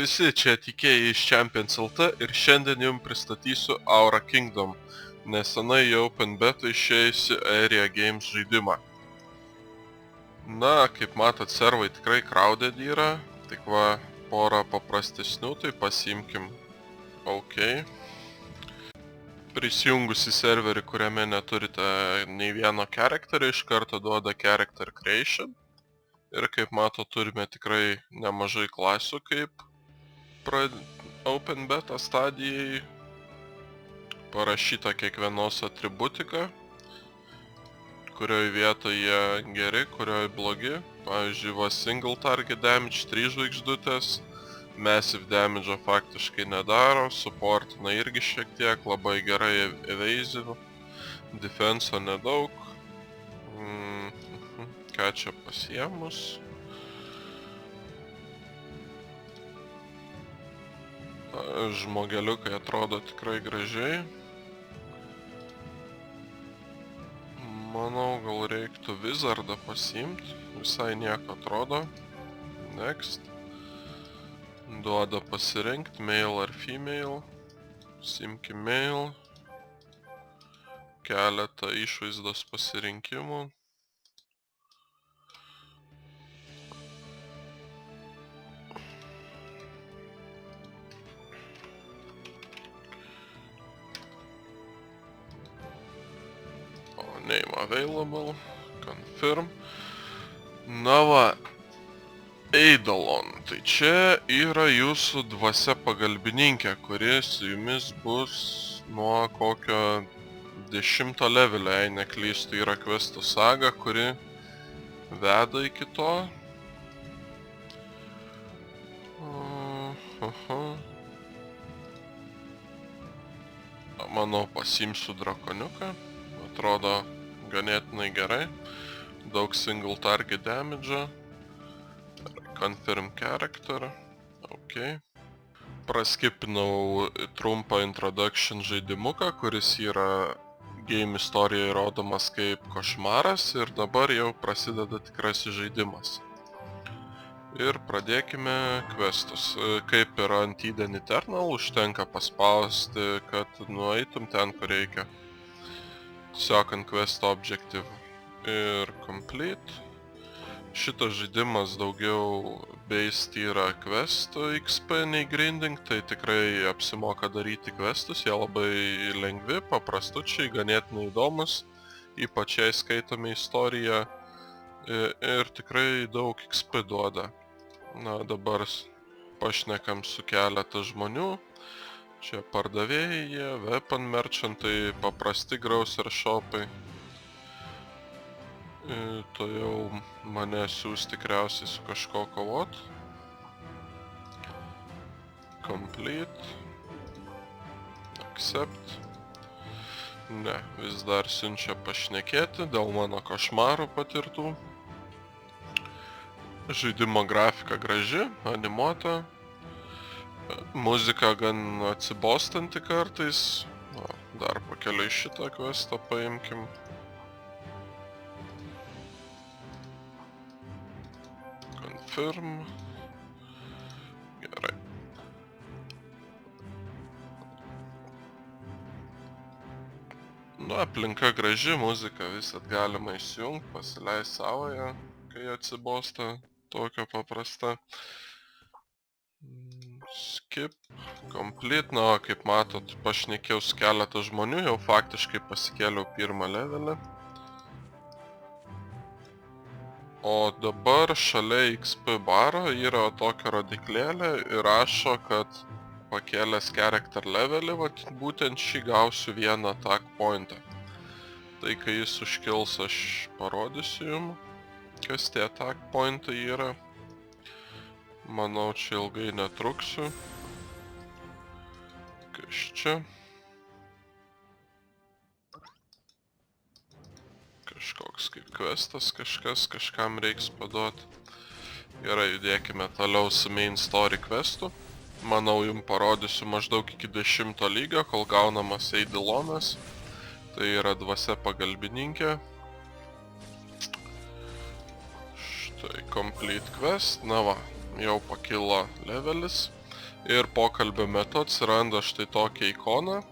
visi, čia tikėjai iš Champions LT ir šiandien jums pristatysiu Aura Kingdom, nesenai į Open Beta išėjusi Area Games žaidimą. Na, kaip matot, servai tikrai crowded yra, tik va porą paprastesnių, tai pasiimkim OK. Prisijungus į serverį, kuriame neturite nei vieno charakterio, iš karto duoda Character Creation. Ir kaip mato, turime tikrai nemažai klasių kaip Open Beta stadijai. Parašyta kiekvienos atributika, kurioj vietoje jie geri, kurioj blogi. Pavyzdžiui, va Single Target Damage 3 žvaigždutės, Massive Damage faktiškai nedaro, supportina irgi šiek tiek, labai gerai evasive, defenso nedaug. Ką čia pasiemus? Žmogeliukai atrodo tikrai gražiai. Manau, gal reiktų Wizardą pasiimti, visai nieko atrodo. Next. Duoda pasirinkti, male ar female. Simkim male. Keletą išvaizdos pasirinkimų. Name available, confirm. Na va, Eidolon, tai čia yra jūsų dvasia pagalbininkė, kuri su jumis bus nuo kokio 10 levelio, jei neklystu, yra questų saga, kuri veda iki to. Manau, pasiimsiu drakoniuką. Atrodo ganėtinai gerai. Daug single target damage. Confirm character. OK. Praskipinau trumpą introduction žaidimuką, kuris yra game istorijoje rodomas kaip košmaras ir dabar jau prasideda tikrasis žaidimas. Ir pradėkime questus. Kaip ir ant Eden Eternal, užtenka paspausti, kad nueitum ten, kur reikia. Second quest objective ir complete. Šitas žaidimas daugiau based yra questų XP nei grinding, tai tikrai apsimoka daryti questus, jie labai lengvi, paprastučiai, ganėtinai įdomus, ypač jei skaitome istoriją ir tikrai daug XP duoda. Na, dabar pašnekam su keletą žmonių. Čia pardavėjai, weapon merchantai, paprasti grocer shopai. To jau mane siūs tikriausiai su kažko kovot. Complete. Accept. Ne, vis dar siunčia pašnekėti dėl mano košmarų patirtų. Žaidimo grafika graži, animuota. Muzika gan atsibostanti kartais. Dar pakeliui šitą questą paimkim. Confirm. Gerai. Nu, aplinka graži, muzika visat galima įsijungti, pasileist savoje, kai atsibosta tokio paprasta. Skip, complete, na, kaip matot, pašnekėjau su keletą žmonių, jau faktiškai pasikėliau pirmą levelį. O dabar šalia XP baro yra tokia rodiklėlė ir rašo, kad pakėlęs character levelį, būtent šį gausiu vieną attack pointą. Tai kai jis užkils, aš parodysiu jums, kas tie attack pointai yra. Manau, čia ilgai netruksiu. Kas čia? Kažkoks kaip questas, kažkam reiks paduoti. Gerai, judėkime toliau su main story questu. Manau, jums parodysiu maždaug iki 10 lygio, kol gaunamas Eidilonas. Tai yra dvasia pagalbininkė. Štai complete quest. Na va. Jau pakilo levelis. Ir pokalbio metu atsiranda štai tokia ikona,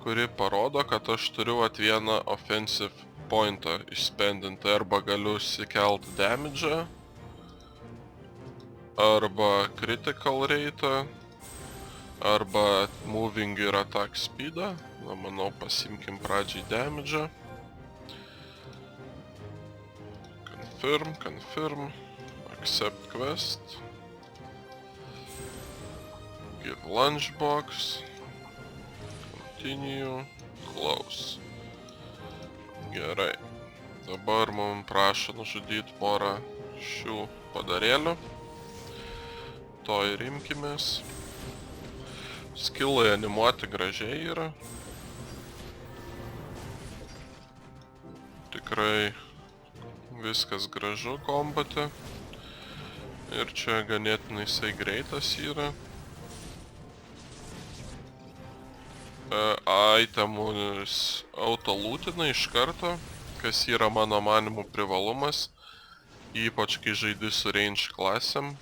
kuri parodo, kad aš turiu vieną offensive pointą išspendinti. Arba galiu įsikelt damage'ą, arba critical rate'ą, arba moving ir attack speed'ą. Na, manau, pasimkim pradžiai damage'ą. Confirm, accept quest. Give lunchbox, continue, close. Gerai. Dabar mums prašo nužudyti porą šių padarėlių. To ir imkimės. Skillai animuoti gražiai yra. Tikrai viskas gražu kombate. Ir čia ganėtinai jisai greitas yra. Itemus autolūtina iš karto, kas yra mano manimų privalumas, ypač kai žaidi su range klasėm,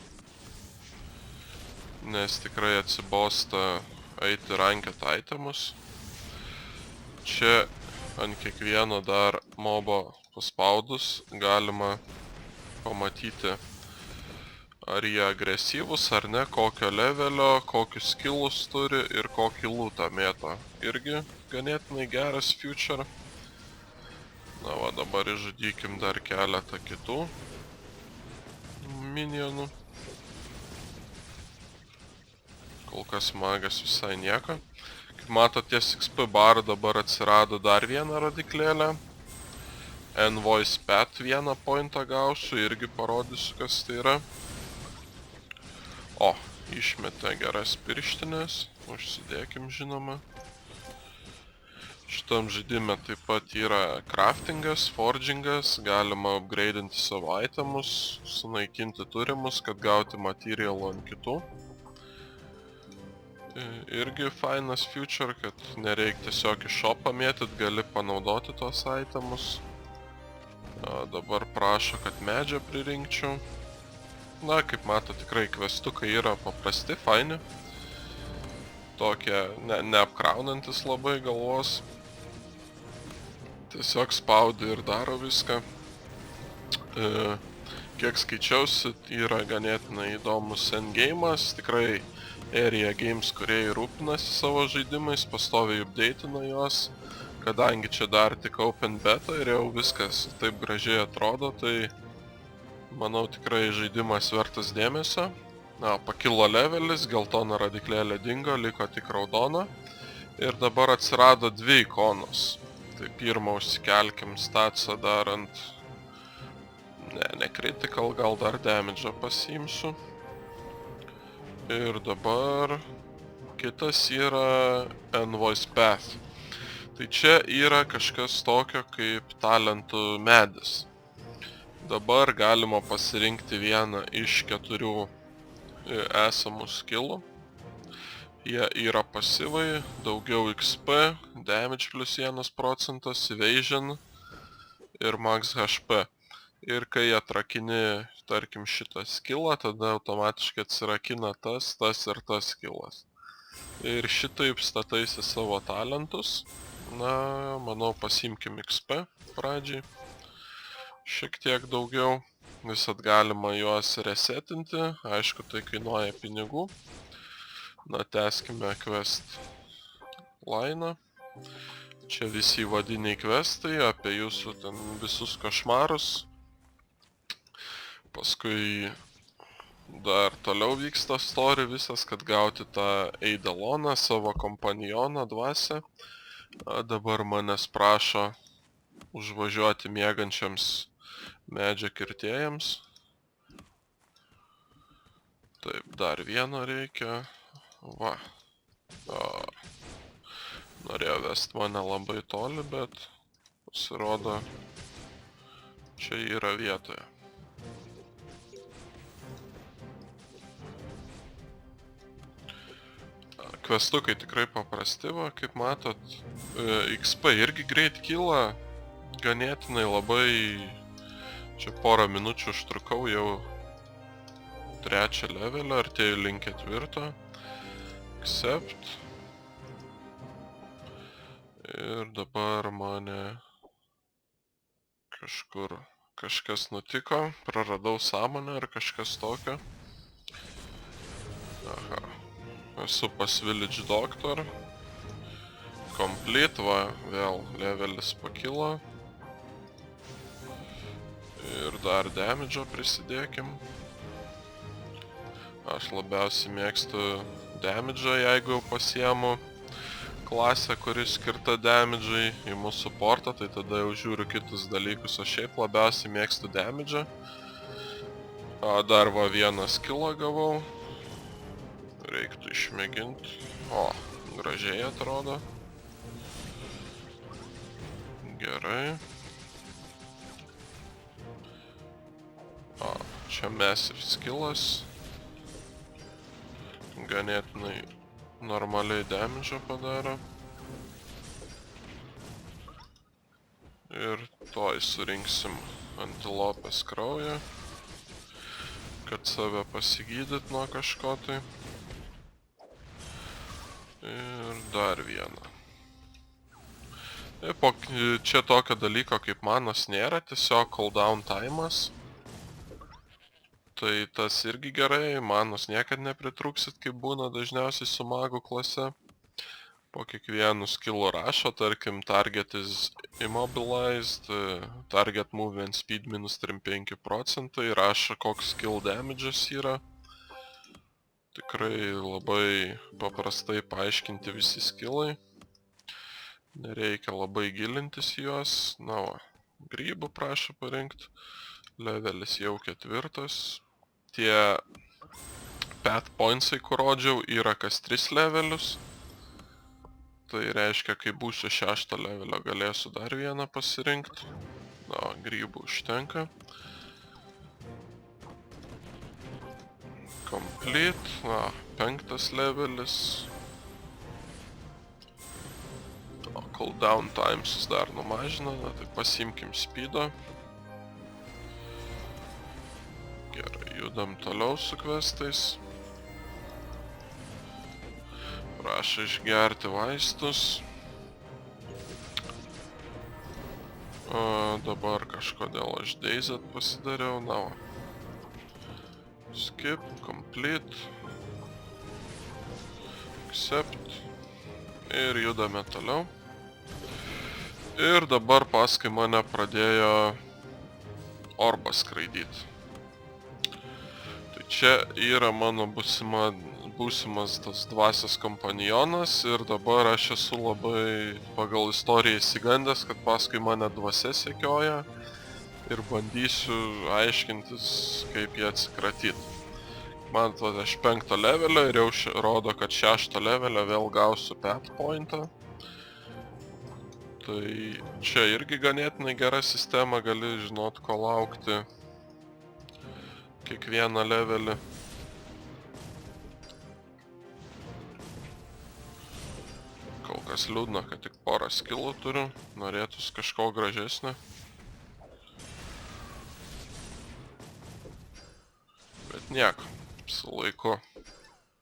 nes tikrai atsibosta eiti ranked itemus. Čia ant kiekvieno dar mobo paspaudus galima pamatyti, ar jie agresyvus ar ne, kokio levelio, kokius skillus turi ir kokį lootą mėto. Irgi ganėtinai geras feature. Na va, dabar išžudykim dar keletą kitų minionų. Kol kas magas visai nieko. Kaip matot, ties XP bar dabar atsirado dar vieną rodiklėlę. Envoys Pet vieną pointą gausiu, irgi parodysiu, kas tai yra. O, išmetė geras pirštinės, užsidėkim žinoma. Šitam žaidime taip pat yra craftingas, forgingas, galima upgrade'inti savo itemus, sunaikinti turimus, kad gauti materialų ant kitų. Irgi fainas feature, kad nereik tiesiog iš shopą mėtyt, gali panaudoti tos itemus. Dabar prašo, kad medžią pririnkčiau. Na, kaip mato, tikrai questukai yra paprasti, faini. Tokie neapkraunantis labai galvos. Tiesiog spaudi ir daro viską. Kiek skaičiausi, yra ganėtinai įdomus endgame'as. Tikrai Area Games kūrėjai rūpinasi savo žaidimais, pastoviai update'ina juos. Kadangi čia dar tik open beta ir jau viskas taip gražiai atrodo, tai manau tikrai žaidimas vertas dėmesio. Na, pakilo levelis, geltona rodiklėlė dingo, liko tik raudona. Ir dabar atsirado dvi ikonos. Tai pirmą užsikelkim statsą darant... Ne critical, gal dar damage'ą pasiimsiu. Ir dabar kitas yra Envoys Path. Tai čia yra kažkas tokio kaip talentų medis. Dabar galima pasirinkti vieną iš 4 esamų skillų. Jie yra pasyvai, daugiau XP, damage plus 1%, evasion ir max HP. Ir kai atrakini, tarkim, šitą skillą, tada automatiškai atsirakina tas ir tas skillas. Ir šitaip stataisi savo talentus. Na, manau, pasiimkim XP pradžiai. Šiek tiek daugiau. Visat galima juos resetinti. Aišku, tai kainuoja pinigų. Na, tęskime quest line'ą. Čia visi įvadiniai questai apie jūsų ten visus košmarus. Paskui dar toliau vyksta story visas, kad gauti tą Eidaloną, savo kompanioną, dvasią. Dabar manęs prašo užvažiuoti miegančiams medžio kirtėjams. Taip, dar vieno reikia. Va. Norėjau vest mane labai toli, bet pasirodo, čia yra vietoje. Questukai tikrai paprasti, va, kaip matot. XP irgi greit kyla, ganėtinai labai, čia porą minučių užtrukau jau 3 levelio, artėju link 4. Accept. Ir dabar mane kažkas nutiko, praradau sąmonę ar kažkas tokio. Aha. Esu pas Village Doctor. Complete, va, vėl levelis pakilo. Ir dar damage'o prisidėkim. Aš labiausiai mėgstu damage'ą, jeigu jau pasiemu klasę, kuris skirta damage'ai, imu supportą, tai tada jau žiūriu kitus dalykus, o šiaip labiausiai mėgstu damage'ą. Dar va vieną skillą gavau. Reiktų išmėginti. O, gražiai atrodo. Gerai. Čia massive skillas. Ganėtinai normaliai damage'o padaro. Ir toj surinksim antilopės kraują, kad save pasigydyt nuo kažko tai. Ir dar vieną. Čia tokio dalyko kaip manos nėra, tiesiog cooldown time'as. Tai tas irgi gerai, manos niekad nepritrūksit, kaip būna dažniausiai su magų klase. Po kiekvienų skillų rašo, tarkim, target is immobilized, target movement speed minus 35%, rašo koks skill damage'as yra. Tikrai labai paprastai paaiškinti visi skillai. Nereikia labai gilintis juos. Na va, grybų prašo parinkti. Levelis jau 4. Tie path pointsai, kur rodžiau, yra kas 3 levelius. Tai reiškia, kai būsiu 6 levelio, galėsiu dar vieną pasirinkti. Na, grybų užtenka. Complete. Na, 5 levelis. Cooldown times dar numažina, na tai pasiimkim speedo. Gerai, judam toliau su questais. Prašo išgerti vaistus. Dabar kažkodėl aš dazed pasidariau, na va. Skip, complete. Accept. Ir judame toliau. Ir dabar paskui mane pradėjo orbas skraidyti. Tai čia yra mano būsimas tas dvasios kompanionas ir dabar aš esu labai pagal istoriją įsigandęs, kad paskui mane dvasia sekioja ir bandysiu aiškintis, kaip jie atsikratyti. Man atrodo, aš 5 levelio ir jau rodo, kad 6 levelio vėl gausiu path pointą. Tai čia irgi ganėtinai gera sistema, gali žinot, ko laukti kiekvieną levelį. Kol kas liūdna, kad tik porą skillų turiu, norėtus kažko gražesnio. Bet nieko, su laiku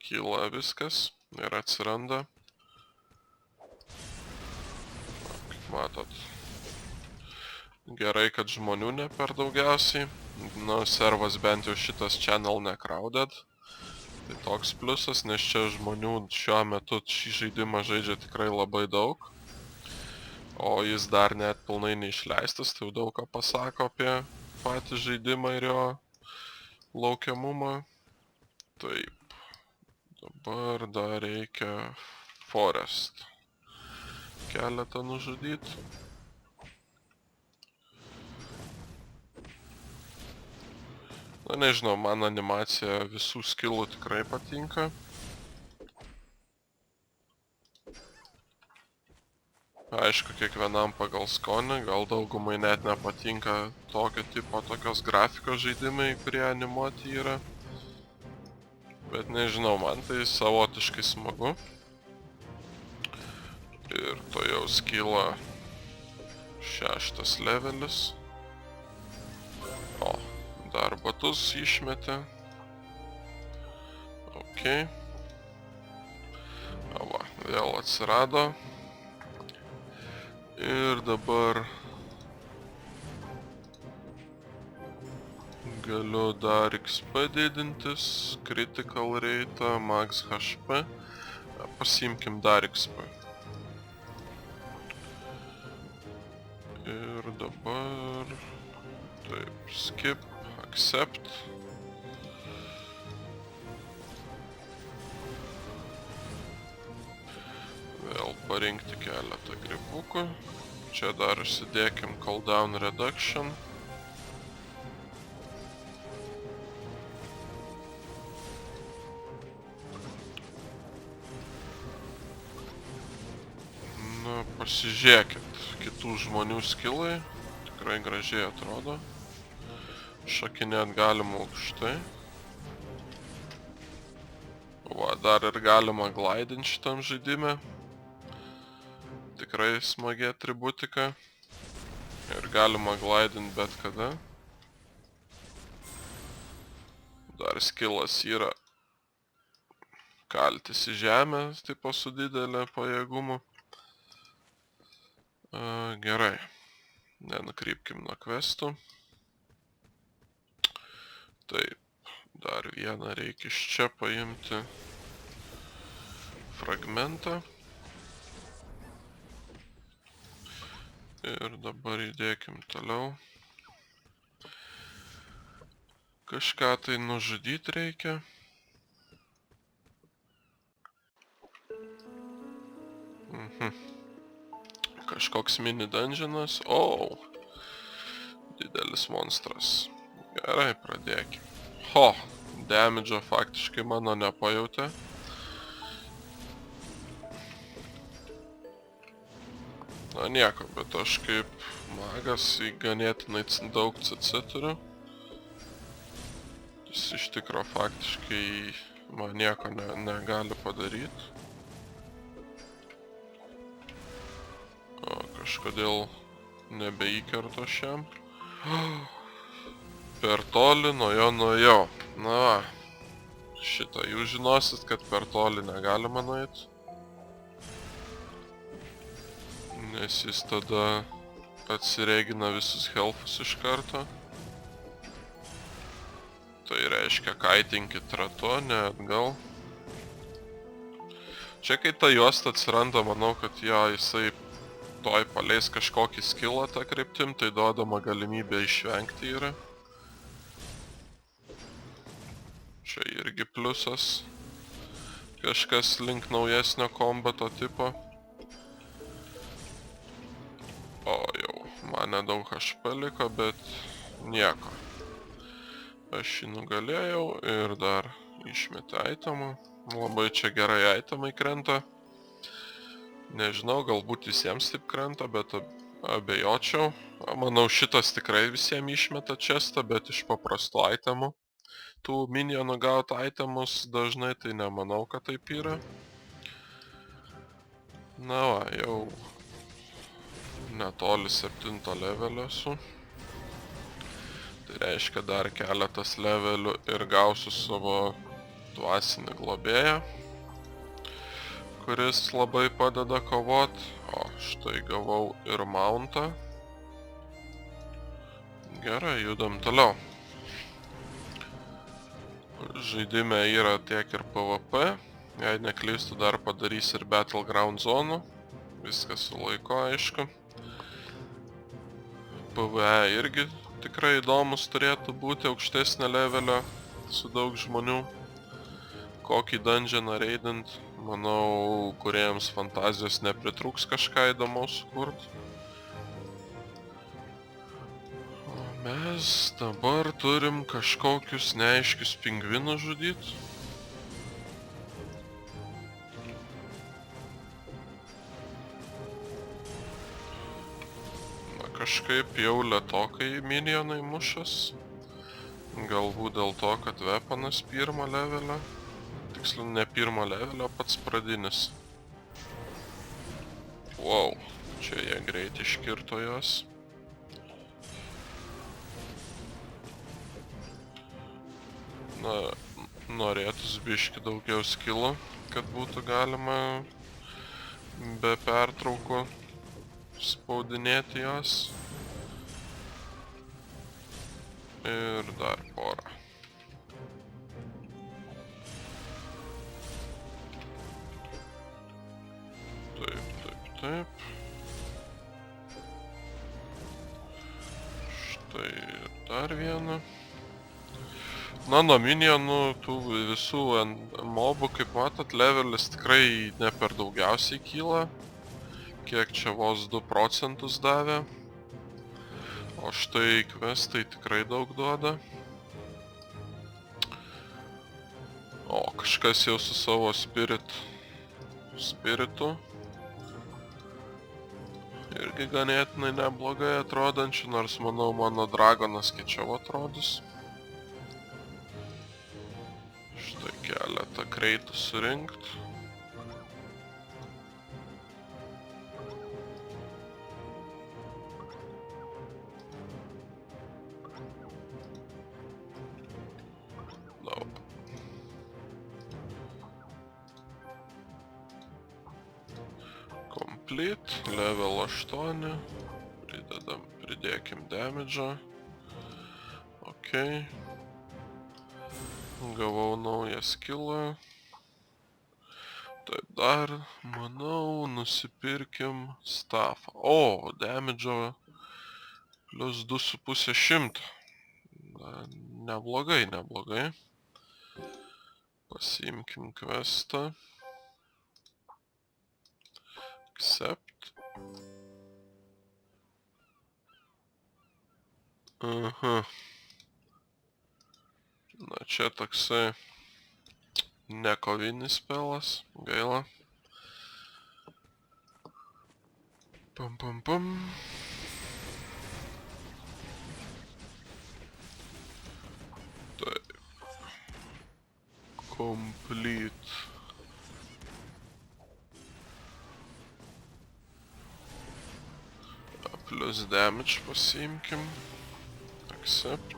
kyla viskas ir atsiranda. Matot, gerai, kad žmonių ne per daugiausiai. Nu, servas bent jau šitas channel necrowded. Tai toks pliusas, nes čia žmonių šiuo metu šį žaidimą žaidžia tikrai labai daug. O jis dar net pilnai neišleistas, tai daug ką pasako apie patį žaidimą ir jo laukiamumą. Taip, dabar dar reikia Forest keletą nužudyti. Na nežinau, man animacija visų skillų tikrai patinka. Aišku, kiekvienam pagal skonį, gal daugumai net nepatinka tokio tipo, tokios grafikos žaidimai, kurie animuoti yra. Bet nežinau, man tai savotiškai smagu. Ir to jau skyla 6 levelis. O, dar batus išmetė. Ok. vėl atsirado. Ir dabar galiu dar XP didintis, critical rate, max HP. Pasiimkim dar XP. Ir dabar taip, skip, accept. Vėl parinkti keletą grybukų. Čia dar užsidėkim cooldown reduction. Na, pasižiūrėkit, kitų žmonių skillai. Tikrai gražiai atrodo. Šokinėt galima aukštai. Va, dar ir galima glidint šitam žaidime. Tikrai smagi atributika. Ir galima glidint bet kada. Dar skillas yra kaltis į žemę, tipo su didelė pajėgumu. Gerai. Nenukrypkim nuo questų. Taip, dar vieną reikia iš čia paimti fragmentą. Ir dabar įdėkim toliau. Kažką tai nužudyti reikia. Kažkoks mini dungeonas. O, didelis monstras. Gerai, pradėkim. Ho, damage'o faktiškai mano nepajautė. Na nieko, bet aš kaip magas ganėtinai daug CC turiu. Jis iš tikro faktiškai man nieko negali padaryti. O, kažkodėl nebeįkerto šiam. Per toli nuo jo nuėjau. Na va, šitą jūs žinosit, kad per toli negalima nueiti. Nes jis tada atsiregina visus healthus iš karto. Tai reiškia, kaitinkit ratu, ne atgal. Čia kai ta juosta atsiranda, manau, kad jo jisai toj paleis kažkokį skillą tą kryptim, tai duodama galimybė išvengti yra. Čia irgi pliusas. Kažkas link naujesnio kombato tipo. O jau, man nedaug HP liko, bet nieko. Aš jį nugalėjau ir dar išmetė itemą. Labai čia gerai itemai krenta. Nežinau, galbūt visiems taip krenta, bet abejočiau. Manau, šitas tikrai visiems išmeta chestą, bet iš paprastų itemų. Tų minionų gauti itemus dažnai, tai nemanau, kad taip yra. Na va, jau netoli 7 levelio esu. Tai reiškia dar keletas levelių ir gausiu savo dvasinį globėją, kuris labai padeda kovot. O, štai gavau ir mountą. Gerai, judam toliau. Žaidime yra tiek ir PvP. Jei neklystu, dar padarys ir Battleground zonų. Viskas su laiku, aišku. PvE irgi tikrai įdomus turėtų būti, aukštesnė levelio su daug žmonių. Kokį dungeoną raidint, manau, kuriems fantazijos nepritrūks kažką įdomaus sukurt. O mes dabar turim kažkokius neaiškius pingvinus žudyt. Na, kažkaip jau lėtokai minionai mušas. Galbūt dėl to, kad weaponas pirmo levelio. Tiksliau, ne pirmo levelio, pats pradinis. Wow, čia jie greit iškirto jos. Na, norėtųs biški daugiau skillų, kad būtų galima be pertraukų spaudinėti jos. Ir dar porą. Taip. Štai ir dar vieną. Na, nuo minionų tų visų mobų, kaip matot, levelis tikrai ne per daugiausiai kyla. Kiek čia vos 2 procentus davė. O štai questai tikrai daug duoda. O, kažkas jau su savo spiritu. Irgi ganėtinai neblogai atrodančių, nors manau mano dragonas kiečiau atrodys. Štai keletą kreitų surinkt. Complete, level 8, pridėkim damage'ą. Ok. Gavau naują skillą. Taip, dar, manau, nusipirkim staffą. O, damage'o plus 2,500. Neblogai. Pasiimkim questą. Accept. Aha. Na, čia toksai nekovinis spelas, gaila. Pam. Taip. Complete. Plus damage pasiimkim. Accept.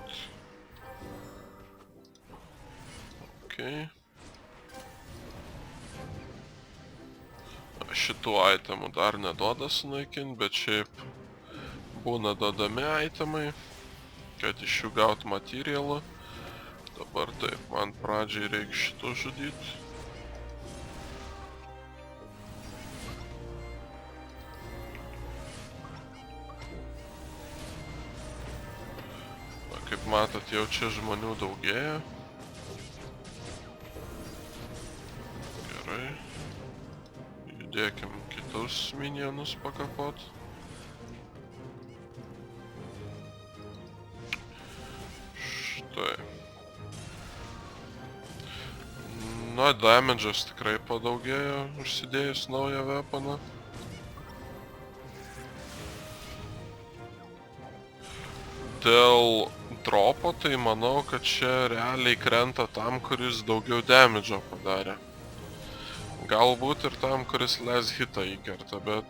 Ok. Šitų itemų dar neduoda sunaikinti, bet šiaip būna duodami itemai, kad iš jų gaut materialą. Dabar taip, man pradžiai reikia šitų žudyti. Kaip matot, jau čia žmonių daugėja. Gerai. Judėkim kitus minionus pakapot. Štai. Na, damage'as tikrai padaugėjo, užsidėjus naują weaponą. Dėl dropo, tai manau, kad čia realiai krenta tam, kuris daugiau damage'o padarė. Galbūt ir tam, kuris less hitą įkerta, bet...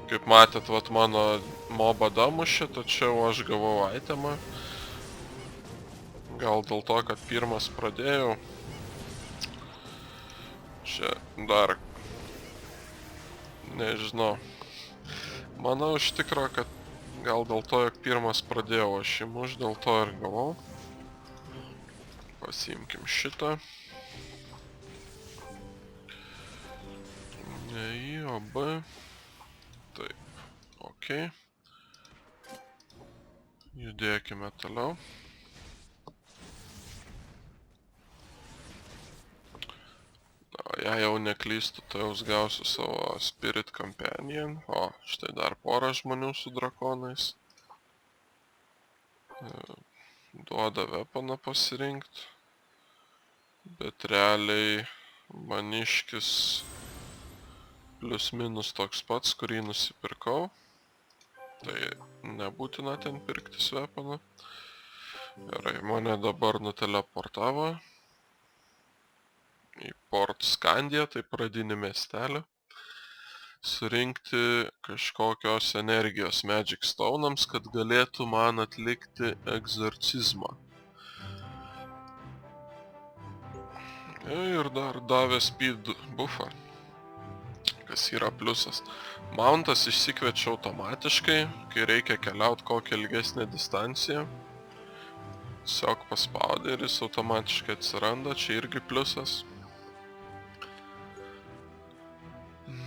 Kaip matėt, vat mano mobą damušė, tačiau aš gavau itemą. Gal dėl to, kad pirmas pradėjau. Čia dar... Nežinau. Manau iš tikro, kad gal dėl to, jog pirmas pradėjau, aš įmuš, dėl to ir gavau. Pasiimkim šitą. Ne į, o B. Taip, ok. Judėkime toliau. Jei jau neklystu, tai jau gausiu savo Spirit Companion. O, štai dar porą žmonių su drakonais. Duoda weaponą pasirinkt. Bet realiai maniškis plius minus toks pats, kurį nusipirkau. Tai nebūtina ten pirktis weaponą. Gerai, mane dabar nuteleportavo į Port Scandia, tai pradinį miestelį, surinkti kažkokios energijos Magic Stone'ams, kad galėtų man atlikti egzorcizmą. Ir dar davė speed buffą. kas yra pliusas. Mountas išsikviečia automatiškai, kai reikia keliauti kokią ilgesnę distanciją. Tiesiog paspaudai ir jis automatiškai atsiranda, čia irgi pliusas.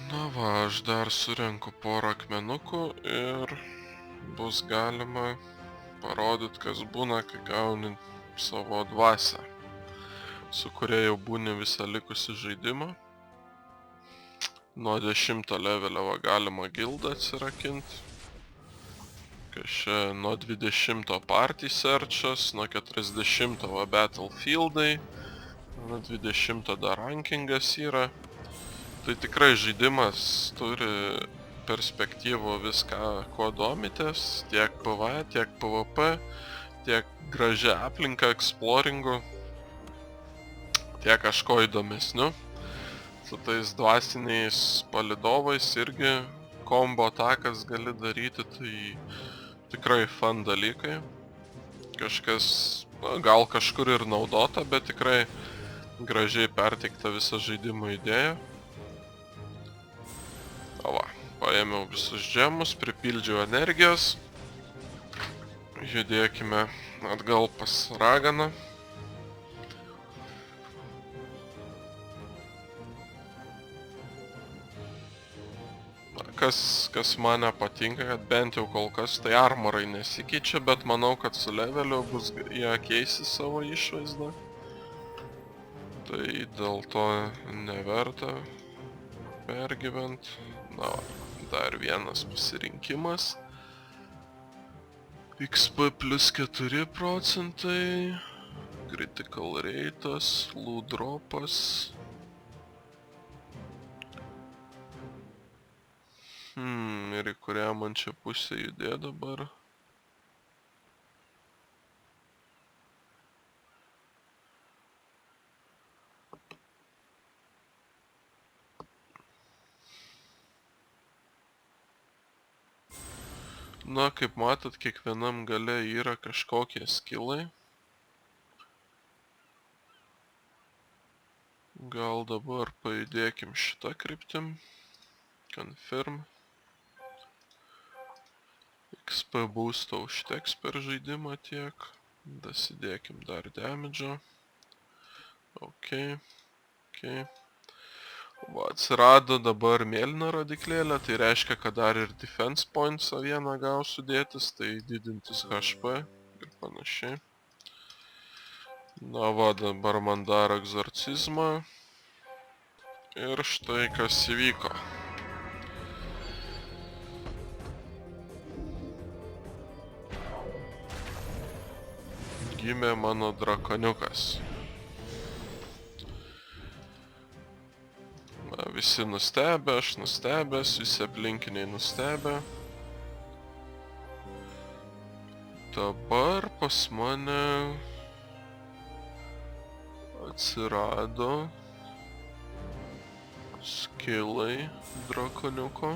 Na va, aš dar surenku porą akmenukų ir bus galima parodyti, kas būna, kai gauni savo dvasią, su kuria jau būni visą likusį žaidimą. Nuo 10 levelio galima gildą atsirakinti. Čia nuo 20 party searchas, nuo 40 battlefieldai, nuo 20 dar rankingas yra. Tai tikrai žaidimas turi perspektyvų viską, kuo domitės, tiek PvE, tiek PvP, tiek gražia aplinka, exploringu, tiek kažko įdomesniu. Su tais dvasiniais palidovais irgi kombo atakas gali daryti, tai tikrai fun dalykai. Kažkas, gal kažkur ir naudota, bet tikrai gražiai perteikta visa žaidimo idėja. O va, paėmiau visus džemus, pripildžiau energijos. Judėkime atgal pas raganą. Kas man nepatinka, kad bent jau kol kas tai armorai nesikeičia, bet manau, kad su leveliu bus jie keisi savo išvaizdą. Tai dėl to neverta pergyvent. Na, dar vienas pasirinkimas. XP plus 4%, critical rate'as, loot drop'as. Ir į kurią man čia pusę judė dabar. Na, kaip matot, kiekvienam gale yra kažkokie skillai. Gal dabar pajudėkim šitą kryptim. Confirm. XP boosto užteks per žaidimą tiek. Dasidėkim dar damage'o. Ok. Va, atsirado dabar mėlyna rodiklėlė, tai reiškia, kad dar ir defense pointsą vieną gausiu dėtis, tai didintis HP ir panašiai. Na va, dabar man dar egzorcizmą. Ir štai kas įvyko. Gimė mano drakoniukas. Visi nustebę, aš nustebęs, visi aplinkiniai nustebę. Dabar pas mane atsirado skillai drakoniuko.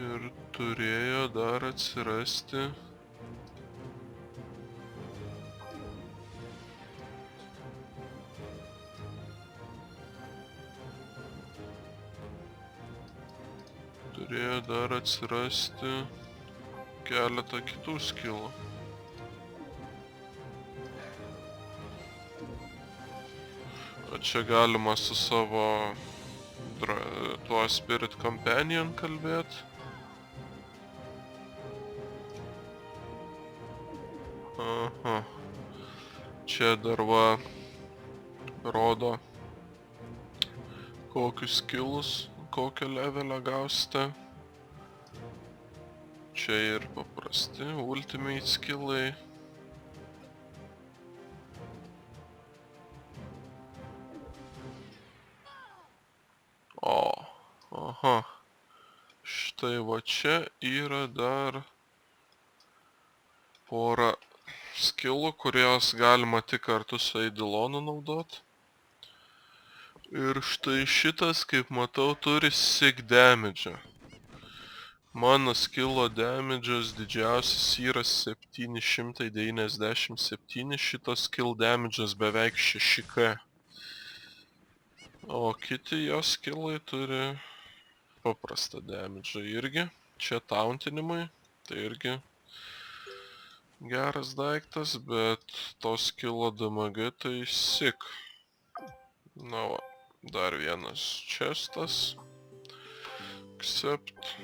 Ir turėjo dar atsirasti keletą kitų skillų. O čia galima su savo tuo Spirit Companion kalbėt. Aha. Čia dar va rodo kokius skillus, kokio levelio gausite. Čia ir paprasti ultimate skillai. Aha. Štai va čia yra dar pora skillų, kurios galima tik kartu su Eidolonu naudot. Ir štai šitas, kaip matau, turi sick damage'ą. Mano skillo damage'as didžiausias yra 797, šito skill damage'as beveik 6k. O kiti jos skillai turi paprastą damage irgi. Čia tauntinimui, tai irgi geras daiktas, bet to skillo damage tai sick. Na va, dar vienas chestas. Accept.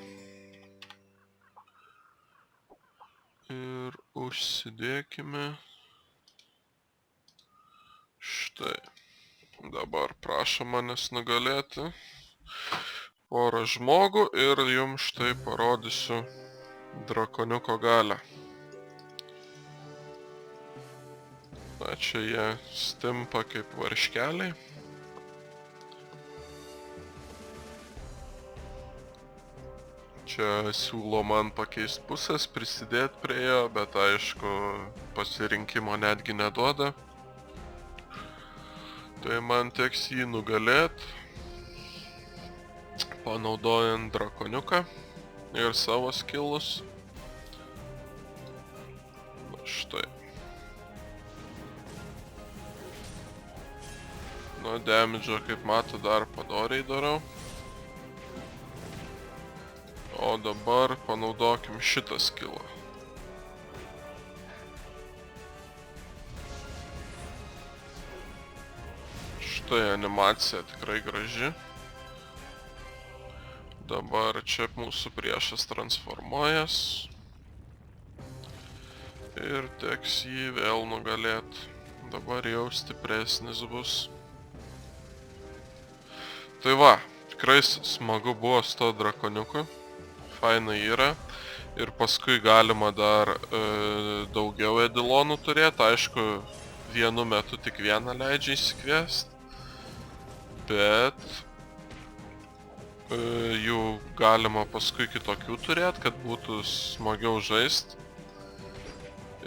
Ir užsidėkime. Štai. Dabar prašom manęs nugalėti porą žmogų ir jums štai parodysiu drakoniuko galią. Na, čia jie stimpa kaip varškeliai. Čia siūlo man pakeisti pusės, prisidėti prie jo, bet aišku, pasirinkimo netgi neduoda. Tai man teks jį nugalėti, panaudojant drakoniuką ir savo skillus. Na, štai. Nu, damage'o, kaip mato, dar padoriai darau. O dabar panaudokim šitą skillą. Štai animacija tikrai graži. Dabar čia mūsų priešas transformuojas. Ir teks jį vėl nugalėt. Dabar jau stipresnis bus. Tai va, tikrai smagu buvo su to drakoniuku. Fainai yra. Ir paskui galima dar daugiau edilonų turėti. Aišku, vienu metu tik vieną leidžia įsikviest. Bet jų galima paskui kitokių turėti, kad būtų smagiau žaist.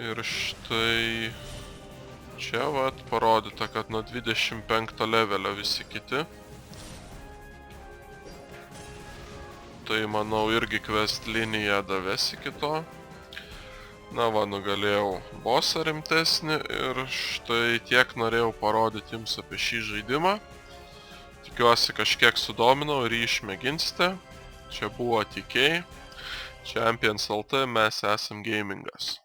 Ir štai čia vat parodyta, kad nuo 25 levelio visi kiti. Tai manau irgi quest linija daves iki to. Na va, nugalėjau bossą rimtesnį ir štai tiek norėjau parodyti jums apie šį žaidimą. Tikiuosi kažkiek sudominau ir jį išmėginsite. Čia buvo TK, Champions LT, mes esam gamingas.